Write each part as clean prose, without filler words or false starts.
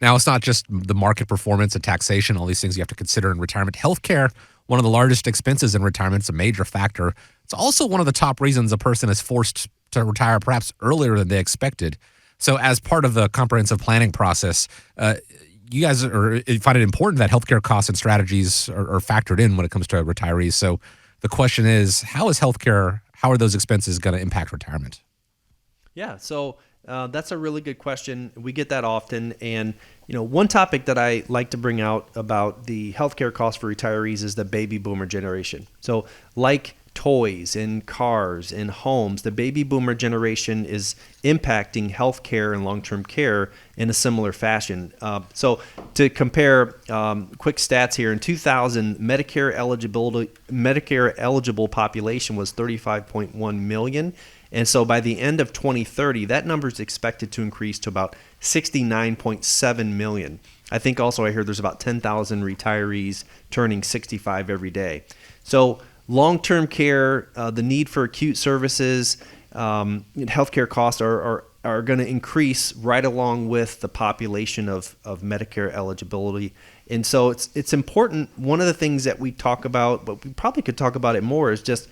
Now, it's not just the market performance and taxation, all these things you have to consider in retirement. Healthcare, one of the largest expenses in retirement, it's a major factor. It's also one of the top reasons a person is forced to retire perhaps earlier than they expected. So, as part of the comprehensive planning process, you guys find it important that healthcare costs and strategies are factored in when it comes to retirees. So, the question is, how are those expenses going to impact retirement? Yeah, so that's a really good question. We get that often. And, one topic that I like to bring out about the healthcare costs for retirees is the baby boomer generation. So like toys and cars and homes, the baby boomer generation is impacting healthcare and long-term care in a similar fashion. So to compare quick stats here, in 2000, Medicare eligible population was 35.1 million. And so by the end of 2030, that number is expected to increase to about 69.7 million. I think also I heard there's about 10,000 retirees turning 65 every day. So long-term care, the need for acute services, healthcare costs are going to increase right along with the population of Medicare eligibility. And so it's important. One of the things that we talk about, but we probably could talk about it more, is just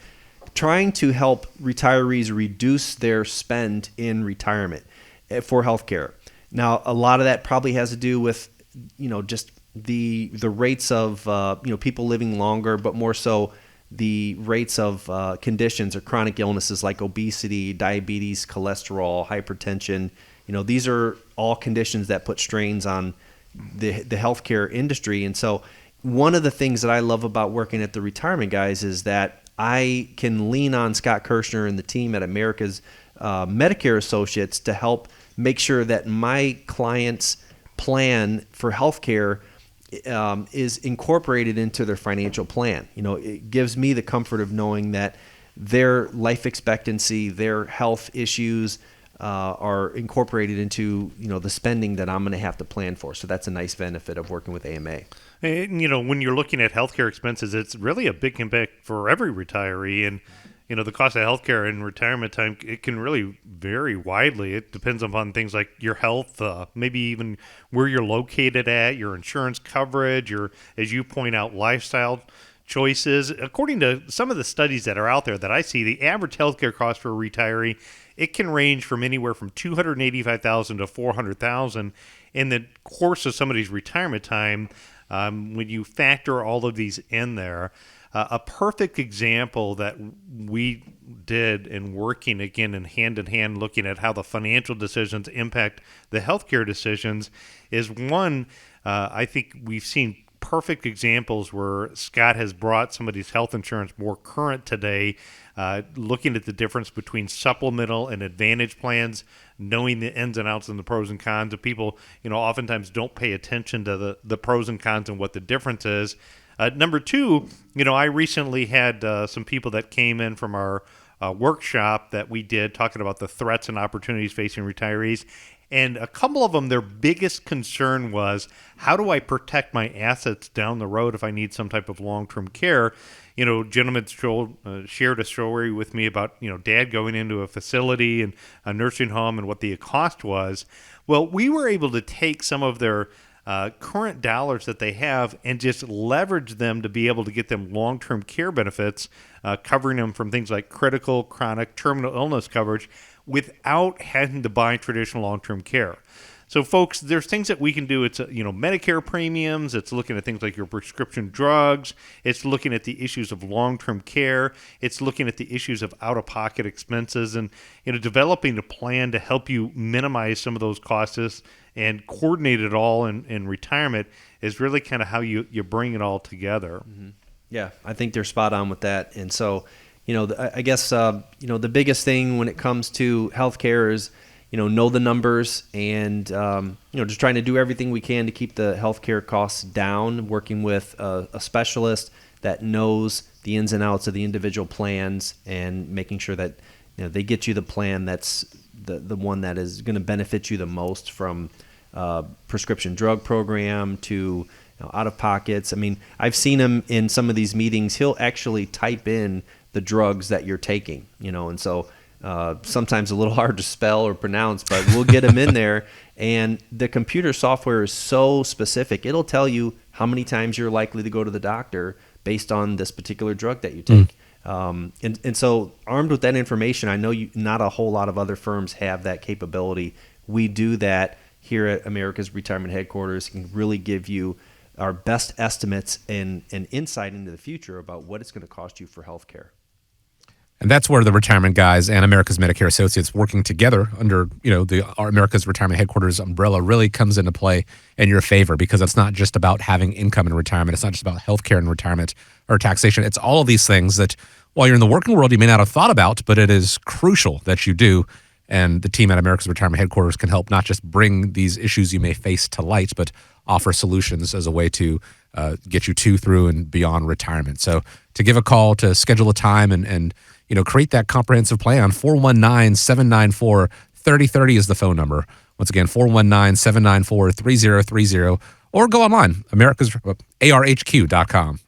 trying to help retirees reduce their spend in retirement for healthcare. Now, a lot of that probably has to do with, just the rates of, people living longer, but more so the rates of conditions or chronic illnesses like obesity, diabetes, cholesterol, hypertension. These are all conditions that put strains on the healthcare industry. And so one of the things that I love about working at the Retirement Guys is that I can lean on Scott Kirshner and the team at America's Medicare Associates to help make sure that my client's plan for healthcare is incorporated into their financial plan. It gives me the comfort of knowing that their life expectancy, their health issues are incorporated into the spending that I'm going to have to plan for. So that's a nice benefit of working with AMA. And, when you're looking at healthcare expenses, it's really a big impact for every retiree. And, the cost of healthcare in retirement time, it can really vary widely. It depends upon things like your health, maybe even where you're located at, your insurance coverage, your, as you point out, lifestyle choices. According to some of the studies that are out there that I see, the average healthcare cost for a retiree, it can range from anywhere from $285,000 to $400,000 in the course of somebody's retirement time. When you factor all of these in there, a perfect example that we did in working again in hand, looking at how the financial decisions impact the healthcare decisions is one, I think we've seen perfect examples where Scott has brought somebody's health insurance more current today, looking at the difference between supplemental and advantage plans, knowing the ins and outs and the pros and cons of people, oftentimes don't pay attention to the pros and cons and what the difference is. Number two, I recently had some people that came in from our workshop that we did talking about the threats and opportunities facing retirees. And a couple of them, their biggest concern was, how do I protect my assets down the road if I need some type of long-term care? Gentlemen shared a story with me about, dad going into a facility and a nursing home and what the cost was. Well, we were able to take some of their current dollars that they have and just leverage them to be able to get them long-term care benefits, covering them from things like critical, chronic, terminal illness coverage without having to buy traditional long-term care. So, folks, there's things that we can do. It's, Medicare premiums. It's looking at things like your prescription drugs. It's looking at the issues of long-term care. It's looking at the issues of out-of-pocket expenses and, developing a plan to help you minimize some of those costs and coordinate it all in retirement is really kind of how you bring it all together. Mm-hmm. Yeah, I think they're spot on with that. And so, I guess, the biggest thing when it comes to healthcare is, know the numbers and, just trying to do everything we can to keep the healthcare costs down, working with a specialist that knows the ins and outs of the individual plans and making sure that, they get you the plan that's the one that is going to benefit you the most, from prescription drug program to out of pockets. I mean, I've seen him in some of these meetings. He'll actually type in the drugs that you're taking, and so sometimes a little hard to spell or pronounce, but we'll get them in there. And the computer software is so specific. It'll tell you how many times you're likely to go to the doctor based on this particular drug that you take. And so armed with that information, I know not a whole lot of other firms have that capability. We do that here at America's Retirement Headquarters, can really give you our best estimates and insight into the future about what it's going to cost you for healthcare. And that's where the retirement guys and America's Medicare Associates working together under, our America's Retirement Headquarters umbrella really comes into play in your favor, because it's not just about having income in retirement. It's not just about healthcare in retirement or taxation. It's all of these things that while you're in the working world, you may not have thought about, but it is crucial that you do. And the team at America's Retirement Headquarters can help not just bring these issues you may face to light, but offer solutions as a way to get you to, through, and beyond retirement. So to give a call, to schedule a time and create that comprehensive plan, 419-794-3030 is the phone number. Once again, 419-794-3030, or go online, ARHQ.com.